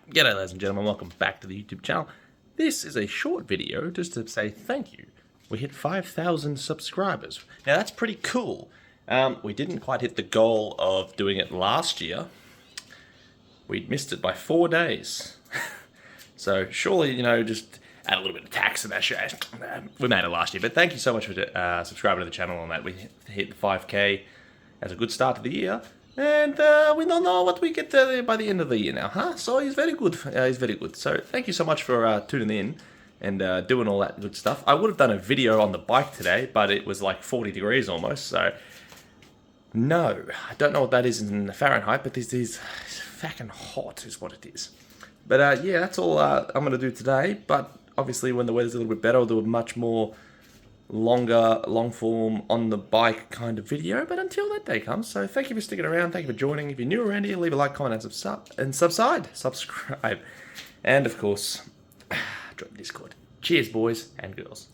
G'day ladies and gentlemen, welcome back to the YouTube channel. This is a short video just to say thank you. We hit 5,000 subscribers. Now that's pretty cool. We didn't quite hit the goal of doing it last year. We missed it by 4 days. So surely, just add a little bit of tax and that shit. We made it last year, but thank you so much for subscribing to the channel on that. We hit the 5K as a good start to the year. And we don't know what we get by the end of the year now, huh? So he's very good. He's very good. So thank you so much for tuning in and doing all that good stuff. I would have done a video on the bike today, but it was like 40 degrees almost. So no, I don't know what that is in Fahrenheit, but this is fucking hot is what it is. But yeah, that's all I'm going to do today. But obviously when the weather's a little bit better, I'll do a much more long form on the bike kind of video, but until that day comes, so thank you for sticking around, thank you for joining. If you're new around here, leave a like, comment, and subscribe, and of course, drop Discord. Cheers boys and girls.